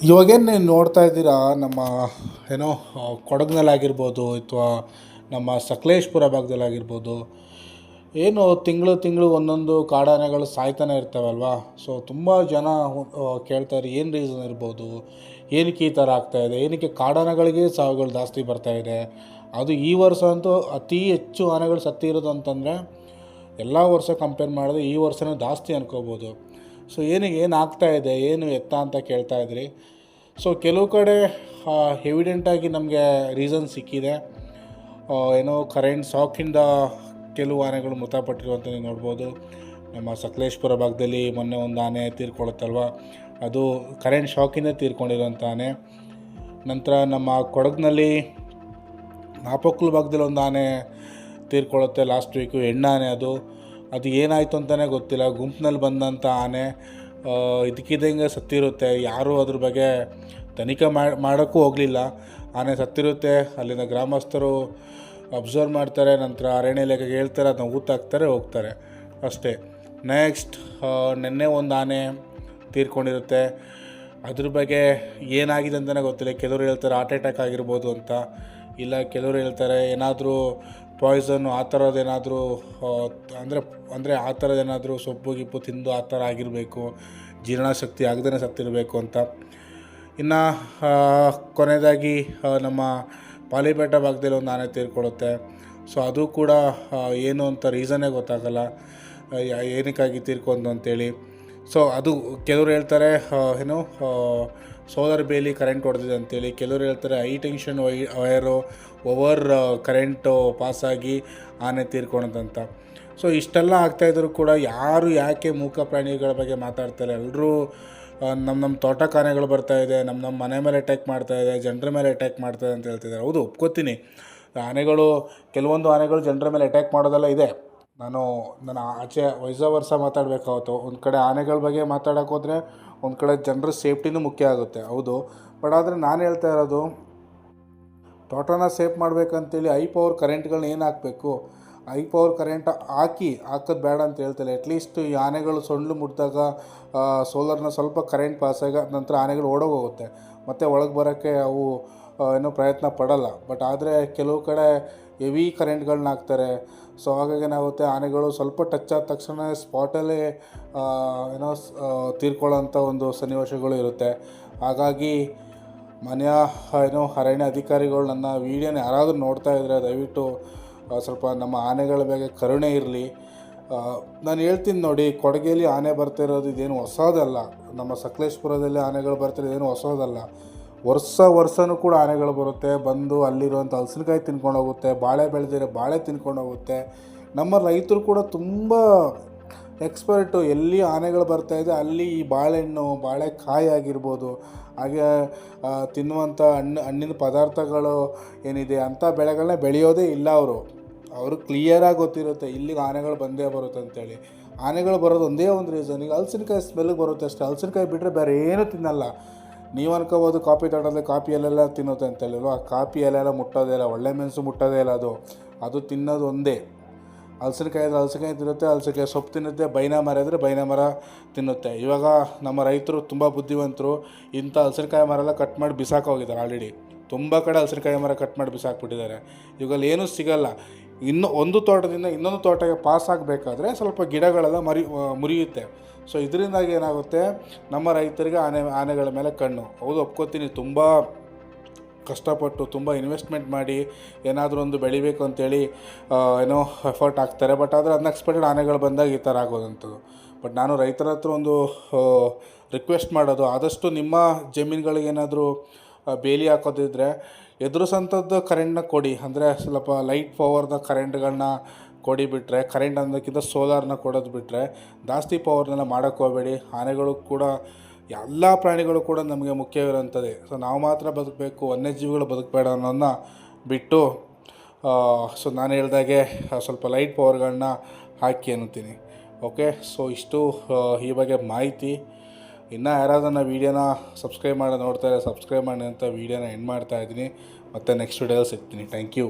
ಇವಾಗೇನು ನೀವು ನೋಡ್ತಾ ಇದ್ದೀರಾ ನಮ್ಮ ಏನೋ ಕೊಡಗಿನಲ್ಲಾಗಿರ್ಬೋದು ಅಥವಾ ನಮ್ಮ ಸಕಲೇಶಪುರ ಭಾಗದಲ್ಲಾಗಿರ್ಬೋದು, ಏನು ತಿಂಗಳು ತಿಂಗಳು ಒಂದೊಂದು ಕಾಡಾನೆಗಳು ಸಾಯ್ತಾನೆ ಇರ್ತವಲ್ವಾ. ಸೊ ತುಂಬ ಜನ ಕೇಳ್ತಾರೆ ಏನು ರೀಸನ್ ಇರ್ಬೋದು, ಏನಕ್ಕೆ ಈ ಥರ ಆಗ್ತಾಯಿದೆ, ಏನಕ್ಕೆ ಕಾಡಾನೆಗಳಿಗೆ ಸಾವುಗಳು ಜಾಸ್ತಿ ಬರ್ತಾಯಿದೆ. ಅದು ಈ ವರ್ಷ ಅಂತೂ ಅತಿ ಹೆಚ್ಚು ಆನೆಗಳು ಸತ್ತಿರೋದು ಅಂತಂದರೆ ಎಲ್ಲ ವರ್ಷ ಕಂಪೇರ್ ಮಾಡಿದ್ರೆ ಈ ವರ್ಷವೇ ಜಾಸ್ತಿ ಅನ್ಕೋಬೋದು. ಸೊ ಏನಾಗ್ತಾಯಿದೆ ಏನು ಎತ್ತ ಅಂತ ಕೇಳ್ತಾ ಇದ್ರಿ. ಸೊ ಕೆಲವು ಕಡೆ ಎವಿಡೆಂಟಾಗಿ ನಮಗೆ ರೀಸನ್ ಸಿಕ್ಕಿದೆ. ಏನೋ ಕರೆಂಟ್ ಶಾಕಿಂದ ಕೆಲವು ಆನೆಗಳು ಮೃತಪಟ್ಟಿರುವಂಥ ನೀವು ನೋಡ್ಬೋದು. ನಮ್ಮ ಸಕಲೇಶಪುರ ಭಾಗದಲ್ಲಿ ಮೊನ್ನೆ ಒಂದು ಆನೆ ತೀರ್ಕೊಳ್ಳುತ್ತಲ್ವ, ಅದು ಕರೆಂಟ್ ಶಾಕಿಂದ ತೀರ್ಕೊಂಡಿರೋಂಥ ಆನೆ. ನಂತರ ನಮ್ಮ ಕೊಡಗಿನಲ್ಲಿ ನಾಪಕ್ಕಲ್ ಭಾಗದಲ್ಲಿ ಒಂದು ಆನೆ ತೀರ್ಕೊಳ್ಳುತ್ತೆ ಲಾಸ್ಟ್ ವೀಕು, ಹೆಣ್ಣಾನೆ. ಅದು ಏನಾಯಿತು ಅಂತಲೇ ಗೊತ್ತಿಲ್ಲ. ಗುಂಪಿನಲ್ಲಿ ಬಂದಂಥ ಆನೆ ಇದಕ್ಕಿದ್ದಂಗೆ ಸತ್ತಿರುತ್ತೆ. ಯಾರೂ ಅದ್ರ ಬಗ್ಗೆ ತನಿಖೆ ಮಾಡೋಕ್ಕೂ ಹೋಗಲಿಲ್ಲ. ಆನೆ ಸತ್ತಿರುತ್ತೆ, ಅಲ್ಲಿನ ಗ್ರಾಮಸ್ಥರು ಅಬ್ಸರ್ವ್ ಮಾಡ್ತಾರೆ, ನಂತರ ಅರಣ್ಯ ಇಲಾಖೆಗೆ ಹೇಳ್ತಾರೆ, ಅದನ್ನ ಊತಾಕ್ತಾರೆ, ಹೋಗ್ತಾರೆ ಅಷ್ಟೇ. ನೆಕ್ಸ್ಟ್ ನಿನ್ನೆ ಒಂದು ಆನೆ ತೀರ್ಕೊಂಡಿರುತ್ತೆ. ಅದ್ರ ಬಗ್ಗೆ ಏನಾಗಿದೆ ಅಂತಲೇ ಗೊತ್ತಿಲ್ಲ. ಕೆಲವರು ಹೇಳ್ತಾರೆ ಹಾರ್ಟ್ ಅಟ್ಯಾಕ್ ಆಗಿರ್ಬೋದು ಅಂತ, ಇಲ್ಲ ಕೆಲವರು ಹೇಳ್ತಾರೆ ಏನಾದರೂ ಪಾಯ್ಸನ್ನು ಆ ಥರದ್ದೇನಾದರೂ ಅಂದರೆ ಆ ಥರದ್ದೇನಾದರೂ ಸೊಪ್ಪು ಗಿಪ್ಪು ತಿಂದು ಆ ಥರ ಆಗಿರಬೇಕು, ಜೀರ್ಣಶಕ್ತಿ ಆಗದೇ ಸತ್ತಿರಬೇಕು ಅಂತ. ಇನ್ನು ಕೊನೆಯದಾಗಿ ನಮ್ಮ ಪಾಲಿಪೇಟ ಭಾಗದಲ್ಲಿ ಒಂದು ಆನೆ ತೀರ್ಕೊಳ್ಳುತ್ತೆ. ಸೊ ಅದು ಕೂಡ ಏನು ಅಂತ ರೀಸನ್ನೇ ಗೊತ್ತಾಗಲ್ಲ, ಏನಕ್ಕಾಗಿ ತೀರ್ಕೊಂಡು ಅಂತೇಳಿ. ಸೊ ಅದು ಕೆಲವರು ಹೇಳ್ತಾರೆ ಏನು ಸೋಲಾರ್ ಬೇಲಿ ಕರೆಂಟ್ ಹೊಡೆದಿದೆ ಅಂತೇಳಿ, ಕೆಲವರು ಹೇಳ್ತಾರೆ high tension wire over current ಪಾಸಾಗಿ ಆನೆ ತೀರ್ಕೊಳೋದಂತ. ಸೊ ಇಷ್ಟೆಲ್ಲ ಆಗ್ತಾಯಿದ್ರು ಕೂಡ ಯಾರು ಯಾಕೆ ಮೂಕ ಪ್ರಾಣಿಗಳ ಬಗ್ಗೆ ಮಾತಾಡ್ತಾರೆ? ಎಲ್ಲರೂ ನಮ್ಮ ತೋಟಕ್ಕೆ ಆನೆಗಳು ಬರ್ತಾಯಿದೆ, ನಮ್ಮ ಮನೆ ಮೇಲೆ ಅಟ್ಯಾಕ್ ಮಾಡ್ತಾಯಿದೆ, ಜನರ ಮೇಲೆ ಅಟ್ಯಾಕ್ ಮಾಡ್ತಾಯಿದೆ ಅಂತ ಹೇಳ್ತಿದ್ದಾರೆ. ಹೌದು, ಒಪ್ಕೋತೀನಿ. ಕೆಲವೊಂದು ಆನೆಗಳು ಜನರ ಮೇಲೆ ಅಟ್ಯಾಕ್ ಮಾಡೋದೆಲ್ಲ ಇದೆ. ನಾನು ಆಚೆ ವರ್ಷ ಮಾತಾಡಬೇಕಾಗುತ್ತೆ. ಒಂದು ಕಡೆ ಆನೆಗಳ ಬಗ್ಗೆ ಮಾತಾಡೋಕೆ ಹೋದರೆ ಒಂದು ಕಡೆ ಜನರ ಸೇಫ್ಟಿನೂ ಮುಖ್ಯ ಆಗುತ್ತೆ. ಹೌದು, ಬಟ್ ಆದರೆ ನಾನು ಹೇಳ್ತಾ ಇರೋದು, ತೋಟನ ಸೇಫ್ ಮಾಡಬೇಕಂತೇಳಿ ಹೈ ಪವರ್ ಕರೆಂಟ್ಗಳನ್ನ ಏನು ಹಾಕಬೇಕು, ಹೈ ಪವರ್ ಕರೆಂಟ್ ಹಾಕೋದು ಬೇಡ ಅಂತ ಹೇಳ್ತಾರೆ. ಅಟ್ಲೀಸ್ಟ್ ಈ ಆನೆಗಳು ಸೊಂಡ್ಲು ಮುಟ್ಟಿದಾಗ ಸೋಲಾರ್ನ ಸ್ವಲ್ಪ ಕರೆಂಟ್ ಪಾಸಾಗ ನಂತರ ಆನೆಗಳು ಓಡೋಗೋಗುತ್ತೆ, ಮತ್ತು ಒಳಗೆ ಬರೋಕ್ಕೆ ಅವು ಏನೋ ಪ್ರಯತ್ನ ಪಡಲ್ಲ. ಬಟ್ ಆದರೆ ಕೆಲವು ಕಡೆ ಹೆವಿ ಕರೆಂಟ್ಗಳನ್ನ ಹಾಕ್ತಾರೆ. ಸೊ ಹಾಗಾಗಿ ಏನಾಗುತ್ತೆ, ಆನೆಗಳು ಸ್ವಲ್ಪ ಟಚ್ ಆದ ತಕ್ಷಣ ಸ್ಪಾಟಲ್ಲೇ ತೀರ್ಕೊಳ್ಳೋಂಥ ಒಂದು ಸನ್ನಿವೇಶಗಳು ಇರುತ್ತೆ. ಹಾಗಾಗಿ ಅರಣ್ಯ ಅಧಿಕಾರಿಗಳು ನನ್ನ ವೀಡಿಯೋನ ಯಾರಾದರೂ ನೋಡ್ತಾ ಇದ್ದರೆ ದಯವಿಟ್ಟು ಸ್ವಲ್ಪ ನಮ್ಮ ಆನೆಗಳ ಬಗ್ಗೆ ಕರುಣೆ ಇರಲಿ. ನಾನು ಹೇಳ್ತೀನಿ ನೋಡಿ, ಕೊಡಗೇಲಿ ಆನೆ ಬರ್ತಿರೋದು ಇದೇನು ಹೊಸದಲ್ಲ. ನಮ್ಮ ಸಕಲೇಶಪುರದಲ್ಲಿ ಆನೆಗಳು ಬರ್ತಿರೋದು ಏನು ಹೊಸದಲ್ಲ. ವರ್ಷನೂ ಕೂಡ ಆನೆಗಳು ಬರುತ್ತೆ, ಬಂದು ಅಲ್ಲಿರುವಂಥ ಹಲಸಿನಕಾಯಿ ತಿನ್ಕೊಂಡು ಹೋಗುತ್ತೆ, ಬಾಳೆ ಬೆಳೆದಿರೋ ಬಾಳೆ ತಿನ್ಕೊಂಡು ಹೋಗುತ್ತೆ. ನಮ್ಮ ರೈತರು ಕೂಡ ತುಂಬ ಎಕ್ಸ್ಪರ್ಟು. ಎಲ್ಲಿ ಆನೆಗಳು ಬರ್ತಾಯಿದೆ ಅಲ್ಲಿ ಈ ಬಾಳೆಹಣ್ಣು, ಬಾಳೆಕಾಯಿ ಆಗಿರ್ಬೋದು, ಹಾಗೆ ತಿನ್ನುವಂಥ ಹಣ್ಣಿನ ಪದಾರ್ಥಗಳು ಏನಿದೆ ಅಂಥ ಬೆಳೆಗಳನ್ನ ಬೆಳೆಯೋದೇ ಇಲ್ಲ ಅವರು ಕ್ಲಿಯರಾಗಿ ಗೊತ್ತಿರುತ್ತೆ ಇಲ್ಲಿಗೆ ಆನೆಗಳು ಬಂದೇ ಬರುತ್ತೆ ಅಂತೇಳಿ. ಆನೆಗಳು ಬರೋದು ಒಂದೇ ಒಂದು ರೀಸನ್, ಈಗ ಹಲಸಿನಕಾಯಿ ಸ್ಮೆಲ್ಗೆ ಬರುತ್ತೆ ಅಷ್ಟೇ. ಹಲಸಿನಕಾಯಿ ಬಿಟ್ಟರೆ ಬೇರೆ ಏನೂ ತಿನ್ನಲ್ಲ. ನೀವು ಅನ್ಕೋಬೋದು ಕಾಫಿ ತೋಟದಲ್ಲಿ ಕಾಫಿ ಎಲೆಲ್ಲ ತಿನ್ನೋತ್ತೆ ಅಂತೇಳಿಲ್ವ, ಕಾಫಿ ಎಲೆಲ್ಲ ಮುಟ್ಟೋದೇ ಇಲ್ಲ, ಒಳ್ಳೆ ಮೆಣಸು ಮುಟ್ಟೋದೇ ಇಲ್ಲ. ಅದು ತಿನ್ನೋದು ಒಂದೇ. ಹಲಸಿನಕಾಯಿ ತಿನ್ನುತ್ತೆ, ಹಲಸಿನಕಾಯಿ ಸೊಪ್ಪು ತಿನ್ನುತ್ತೆ, ಬೈನ ಮರ ಇದ್ದರೆ ಬೈನ ಮರ ತಿನ್ನುತ್ತೆ. ಇವಾಗ ನಮ್ಮ ರೈತರು ತುಂಬ ಬುದ್ಧಿವಂತರು, ಇಂಥ ಹಲಸಿನಕಾಯಿ ಮರ ಎಲ್ಲ ಕಟ್ ಮಾಡಿ ಬಿಸಾಕೋಗಿದ್ದಾರೆ ಆಲ್ರೆಡಿ. ತುಂಬ ಕಡೆ ಹಲಸಿನಕಾಯಿ ಮರ ಕಟ್ ಮಾಡಿ ಬಿಸಾಕ್ಬಿಟ್ಟಿದ್ದಾರೆ. ಇವಾಗ ಏನೂ ಸಿಗಲ್ಲ. ಒಂದು ತೋಟದಿಂದ ಇನ್ನೊಂದು ತೋಟಕ್ಕೆ ಪಾಸ್ ಆಗಬೇಕಾದ್ರೆ ಸ್ವಲ್ಪ ಗಿಡಗಳೆಲ್ಲ ಮುರಿಯುತ್ತೆ. ಸೊ ಇದರಿಂದಾಗಿ ಏನಾಗುತ್ತೆ, ನಮ್ಮ ರೈತರಿಗೆ ಆನೆಗಳ ಮೇಲೆ ಕಣ್ಣು. ಹೌದು, ಒಪ್ಕೋತೀನಿ, ತುಂಬ ಕಷ್ಟಪಟ್ಟು ತುಂಬ ಇನ್ವೆಸ್ಟ್ಮೆಂಟ್ ಮಾಡಿ ಏನಾದರೂ ಒಂದು ಬೆಳಿಬೇಕು ಅಂತೇಳಿ ಎಫರ್ಟ್ ಹಾಕ್ತಾರೆ. ಬಟ್ ಆದರೆ ಅನ್ಎಕ್ಸ್ಪೆಕ್ಟೆಡ್ ಆನೆಗಳು ಬಂದಾಗ ಈ ಥರ ಆಗೋದಂಥದ್ದು. ಬಟ್ ನಾನು ರೈತರ ಹತ್ರ ಒಂದು ರಿಕ್ವೆಸ್ಟ್ ಮಾಡೋದು, ಆದಷ್ಟು ನಿಮ್ಮ ಜಮೀನುಗಳಿಗೇನಾದರೂ ಬೇಲಿ ಹಾಕೋದಿದ್ರೆ ಎದುರಿಸೋಂಥದ್ದು ಕರೆಂಟ್ನ ಕೊಡಿ. ಅಂದರೆ ಸ್ವಲ್ಪ ಲೈಟ್ ಪವರ್ನ ಕರೆಂಟ್ಗಳನ್ನ ಕೊಡಿಬಿಟ್ರೆ, ಕರೆಂಟ್ ಅನ್ನೋಕ್ಕಿಂತ ಸೋಲಾರ್ನ ಕೊಡೋದು ಬಿಟ್ಟರೆ ಜಾಸ್ತಿ ಪವರ್ನೆಲ್ಲ ಮಾಡೋಕ್ಕೆ ಹೋಗಬೇಡಿ. ಆನೆಗಳು ಕೂಡ ಎಲ್ಲ ಪ್ರಾಣಿಗಳು ಕೂಡ ನಮಗೆ ಮುಖ್ಯವಿರೋಂಥದ್ದೇ. ಸೊ ನಾವು ಮಾತ್ರ ಬದುಕಬೇಕು, ವನ್ಯಜೀವಿಗಳು ಬದುಕಬೇಡ ಅನ್ನೋದನ್ನ ಬಿಟ್ಟು ಸೊ ನಾನು ಹೇಳ್ದಾಗೆ ಸ್ವಲ್ಪ ಲೈಟ್ ಪವರ್ಗಳನ್ನ ಹಾಕಿ ಅನ್ನುತ್ತೀನಿ. ಓಕೆ, ಸೊ ಇಷ್ಟು ಈ ಬಗ್ಗೆ ಮಾಹಿತಿ. ಇನ್ನೂ ಯಾರಾದನ್ನ ವೀಡಿಯೋನ ಸಬ್ಸ್ಕ್ರೈಬ್ ಮಾಡಿ ನೋಡ್ತಾರೆ, ಸಬ್ಸ್ಕ್ರೈಬ್ ಮಾಡಿ ಅಂತ ವೀಡಿಯೋನ ಎಂಡ್ ಮಾಡ್ತಾಯಿದ್ದೀನಿ. ಮತ್ತು ನೆಕ್ಸ್ಟ್ ವೀಡಿಯೋದಲ್ಲಿ ಸಿಗ್ತೀನಿ. Thank you.